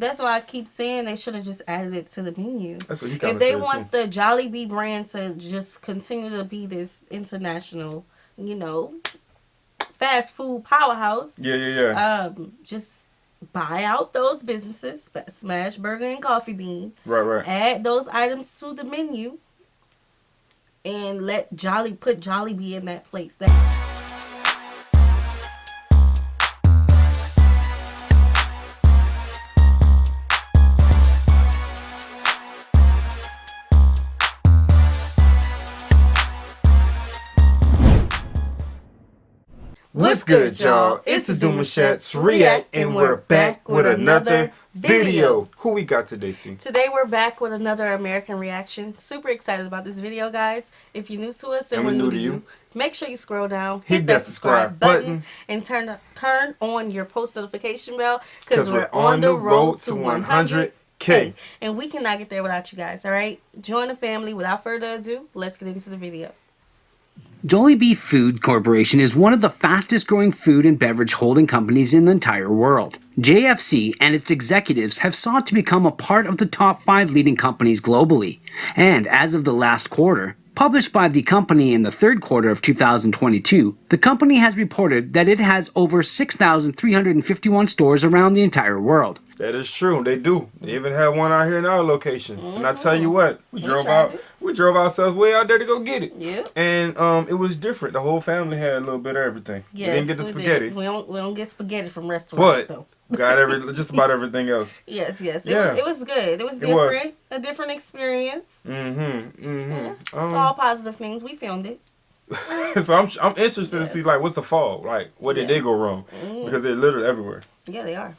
That's why I keep saying they should have just added it to the menu. That's what he If they want the Jollibee brand to just continue to be this international, fast food powerhouse. Yeah. Just buy out those businesses, Smash Burger and Coffee Bean. Right. Add those items to the menu, and put Jollibee in that place. What's good, y'all? It's the Demouchet REACT, and we're back with another video. Who we got today, C? Today we're back with another American reaction. Super excited about this video, guys. If you're new to us and we're new to you, make sure you scroll down, hit that subscribe button, and turn on your post notification bell, because we're on the road to 100K. And we cannot get there without you guys, all right? Join the family. Without further ado, let's get into the video. Jollibee Food Corporation is one of the fastest growing food and beverage holding companies in the entire world. JFC and its executives have sought to become a part of the top 5 leading companies globally. And as of the last quarter, published by the company in the third quarter of 2022, the company has reported that it has over 6,351 stores around the entire world. That is true. They do. They even have one out here in our location. And I tell you what, we drove ourselves way out there to go get it. Yeah. And it was different. The whole family had a little bit of everything. Yes, we didn't get the spaghetti. We don't get spaghetti from restaurants, though. Got just about everything else. Yes. It was good. It was different. A different experience. All positive things. We filmed it. So I'm interested to see, like, what's the fall? Like, what did they go wrong? Because they're literally everywhere. Yeah, they are.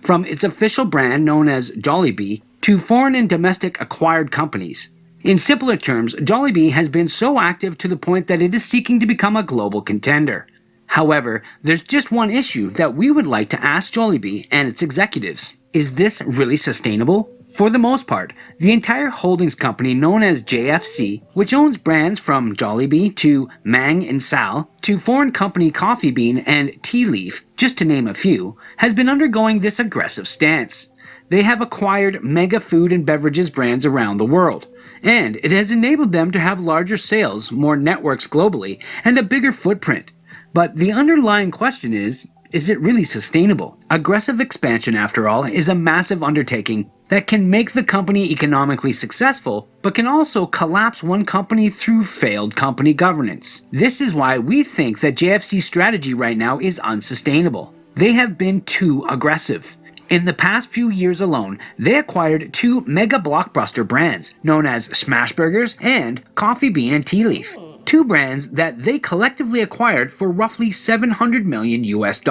From its official brand known as Jollibee to foreign and domestic acquired companies. In simpler terms, Jollibee has been so active to the point that it is seeking to become a global contender. However, there's just one issue that we would like to ask Jollibee and its executives. Is this really sustainable? For the most part, the entire holdings company known as JFC, which owns brands from Jollibee to Mang and Sal to foreign company Coffee Bean and Tea Leaf, just to name a few, has been undergoing this aggressive stance. They have acquired mega food and beverages brands around the world, and it has enabled them to have larger sales, more networks globally, and a bigger footprint. But the underlying question is it really sustainable? Aggressive expansion, after all, is a massive undertaking that can make the company economically successful, but can also collapse one company through failed company governance. This is why we think that JFC's strategy right now is unsustainable. They have been too aggressive. In the past few years alone, they acquired 2 mega blockbuster brands known as Smash Burgers and Coffee Bean and Tea Leaf. 2 brands that they collectively acquired for roughly $700 million US.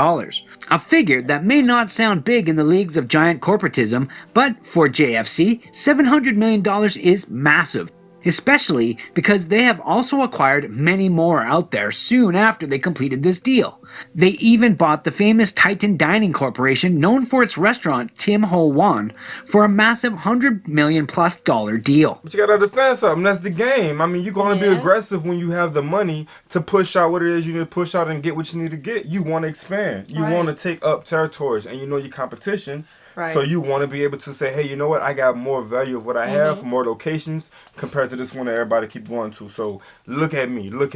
A figure that may not sound big in the leagues of giant corporatism, but for JFC, $700 million is massive. Especially because they have also acquired many more out there soon after they completed this deal. They even bought the famous Titan Dining Corporation, known for its restaurant Tim Ho Wan, for a massive $100 million+ deal. But you gotta understand something, that's the game. I mean, you're gonna be aggressive when you have the money to push out what it is you need to push out and get what you need to get. You want to expand. You want to take up territories, and you know your competition. Right. So you want to be able to say, hey, you know what? I got more value of what I have, more locations compared to this one that everybody keep going to. So look at me. You know what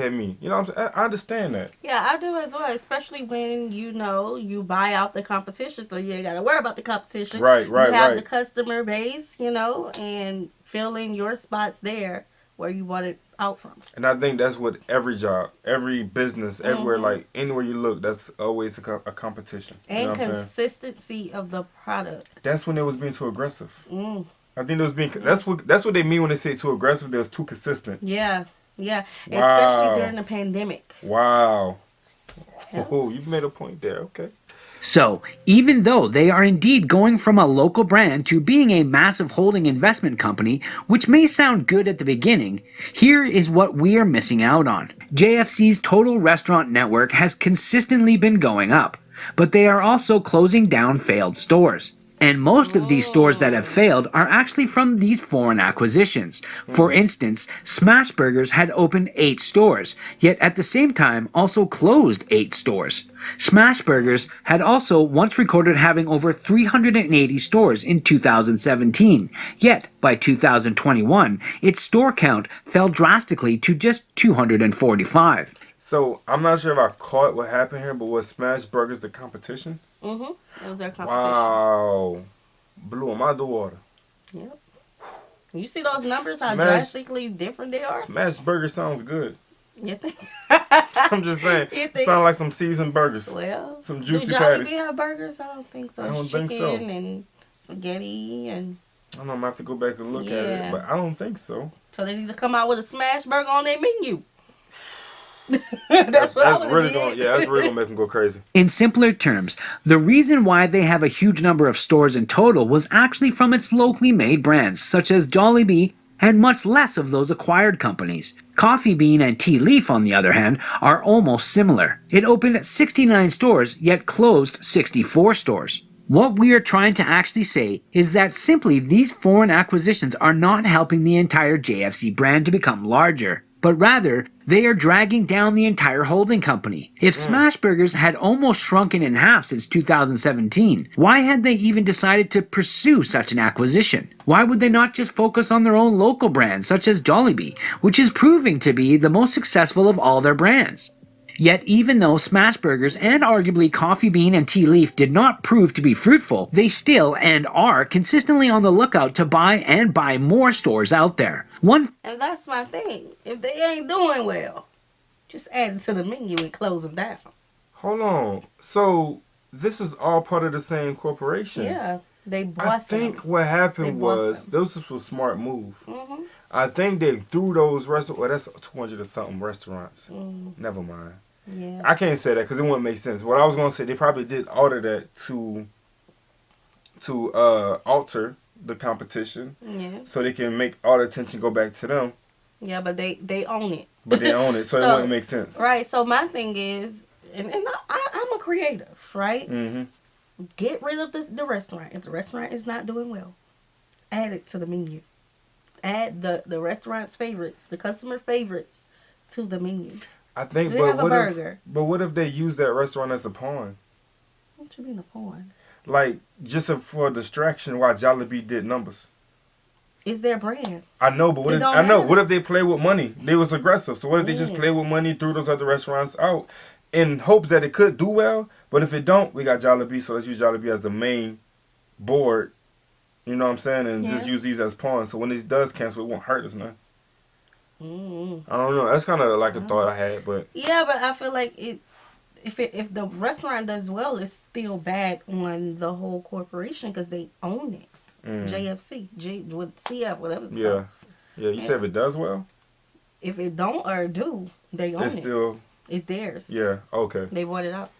I'm saying? I understand that. Yeah, I do as well, especially when, you buy out the competition, so you ain't got to worry about the competition. Right. You have the customer base, and filling your spots there where you want it out from. And I think that's what every job, every business, everywhere, like anywhere you look, that's always a competition. And consistency of the product. That's when they was being too aggressive. I think they was being. That's what they mean when they say too aggressive. They was too consistent. Yeah. Especially during the pandemic. Wow. Oh, you made a point there. Okay. So, even though they are indeed going from a local brand to being a massive holding investment company, which may sound good at the beginning, here is what we are missing out on. JFC's total restaurant network has consistently been going up, but they are also closing down failed stores. And most of these stores that have failed are actually from these foreign acquisitions. For instance, Smash Burgers had opened 8 stores, yet at the same time also closed 8 stores. Smash Burgers had also once recorded having over 380 stores in 2017, yet by 2021, its store count fell drastically to just 245. So, I'm not sure if I caught what happened here, but was Smash Burgers the competition? Mm-hmm. It was their competition. Wow. Blew them out the water. Yep. You see those numbers, how drastically different they are? Smash Burger sounds good. You think? I'm just saying. It sounds like some seasoned burgers. Well, some juicy do patties. Jollibee have burgers? I don't think so. I don't it's think chicken so. And spaghetti and... I don't know, I'm going to have to go back and look at it, but I don't think so. So they need to come out with a smash burger on their menu. that's really going to make them go crazy. In simpler terms, the reason why they have a huge number of stores in total was actually from its locally made brands, such as Jollibee, and much less of those acquired companies. Coffee Bean and Tea Leaf, on the other hand, are almost similar. It opened 69 stores, yet closed 64 stores. What we are trying to actually say is that simply these foreign acquisitions are not helping the entire JFC brand to become larger, but rather they are dragging down the entire holding company. If Smash Burgers had almost shrunken in half since 2017, why had they even decided to pursue such an acquisition? Why would they not just focus on their own local brands such as Jollibee, which is proving to be the most successful of all their brands? Yet even though Smash Burgers and arguably Coffee Bean and Tea Leaf did not prove to be fruitful, they still and are consistently on the lookout to buy more stores out there. And that's my thing. If they ain't doing well, just add it to the menu and close them down. Hold on. So this is all part of the same corporation. Yeah, they bought them. I think what happened was, this was a smart move. I think they threw those restaurants, well, that's 200 or something restaurants. Never mind. Yeah. I can't say that because it wouldn't make sense. What I was going to say, they probably did order that to alter the competition. Yeah. So they can make all the attention go back to them. Yeah, but they own it. But they own it, so it wouldn't make sense. Right, so my thing is, and I'm a creative, right? Get rid of the restaurant. If the restaurant is not doing well, add it to the menu. Add the restaurant's favorites, the customer favorites, to the menu. I think, but what if they use that restaurant as a pawn? What you mean a pawn? Like, just for distraction while Jollibee did numbers. It's their brand. I know, but what if they play with money? They was aggressive. So what if they just play with money, threw those other restaurants out in hopes that it could do well? But if it don't, we got Jollibee, so let's use Jollibee as the main board. You know what I'm saying? And just use these as pawns. So when this does cancel, it won't hurt us none. I don't know. That's kind of like a thought I had, but yeah, but I feel like if the restaurant does well, it's still bad on the whole corporation because they own it. JFC, with CF, whatever. It's called. Yeah. You said if it does well. If it don't or do, they own it. It's theirs. Yeah. Okay. They bought it out.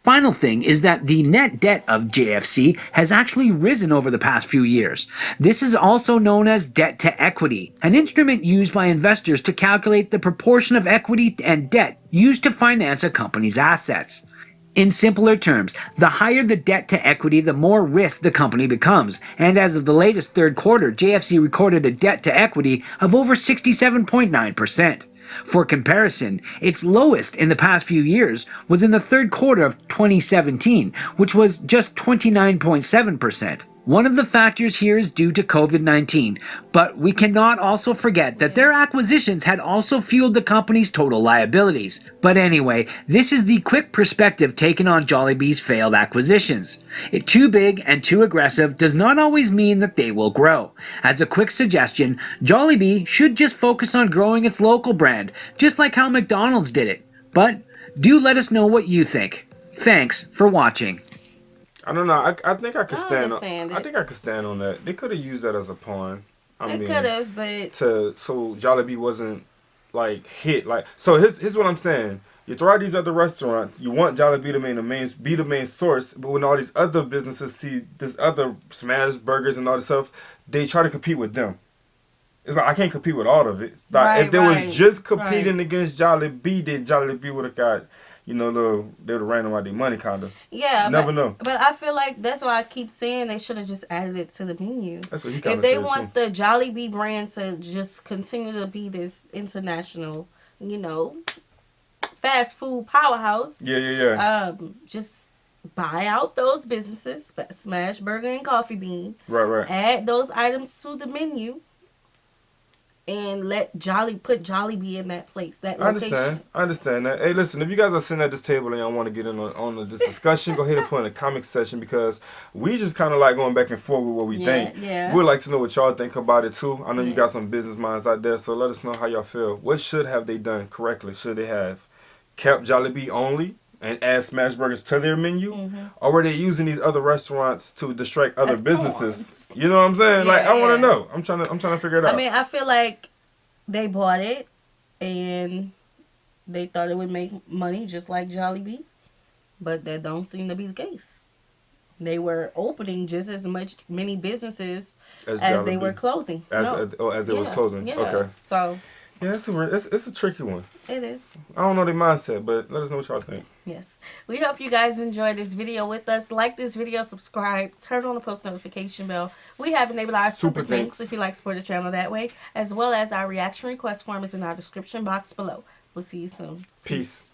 Final thing is that the net debt of JFC has actually risen over the past few years. This is also known as debt to equity, an instrument used by investors to calculate the proportion of equity and debt used to finance a company's assets. In simpler terms, the higher the debt to equity, the more risk the company becomes. And as of the latest third quarter, JFC recorded a debt to equity of over 67.9%. For comparison, its lowest in the past few years was in the third quarter of 2017, which was just 29.7%. One of the factors here is due to COVID-19, but we cannot also forget that their acquisitions had also fueled the company's total liabilities. But anyway, this is the quick perspective taken on Jollibee's failed acquisitions. Too big and too aggressive does not always mean that they will grow. As a quick suggestion, Jollibee should just focus on growing its local brand, just like how McDonald's did it. But do let us know what you think. Thanks for watching. I don't know. I think I could stand. I think I could stand on that. They could have used that as a pawn. They could have, but so Jollibee wasn't like hit. Like, so here's what I'm saying. You throw out these other restaurants. You want Jollibee to be the main source, but when all these other businesses see this other Smash Burgers and all this stuff, they try to compete with them. It's like I can't compete with all of it. Like if they was just competing against Jollibee, then Jollibee would have got, you know, they would have ran them out their money, kind of. Yeah. Never know. But I feel like that's why I keep saying they should have just added it to the menu. That's what he kind If of they said, want too. the Jollibee brand to just continue to be this international, you know, fast food powerhouse. Yeah. Just buy out those businesses, Smash Burger and Coffee Bean. Right. Add those items to the menu. And put Jollibee in that place, that location. I understand that. Hey, listen, if you guys are sitting at this table and y'all want to get in on this discussion, go ahead and put in the comment section, because we just kind of like going back and forth with what we think. Yeah. We'd like to know what y'all think about it too. I know you got some business minds out there, so let us know how y'all feel. What should have they done correctly? Should they have kept Jollibee only and add smash burgers to their menu? Or were they using these other restaurants to distract other businesses? You know what I'm saying? Yeah, like, I want to know. I'm trying to figure it out. I mean, I feel like they bought it and they thought it would make money just like Jollibee, but that don't seem to be the case. They were opening just as many businesses as they were closing. As it was closing. Yeah. Okay. So yeah, it's a tricky one. it is. I don't know their mindset, but let us know what y'all think. Yes. We hope you guys enjoyed this video with us. Like this video, subscribe, turn on the post notification bell. We have enabled our super thanks if you like to support the channel that way, as well as our reaction request form is in our description box below. We'll see you soon. Peace.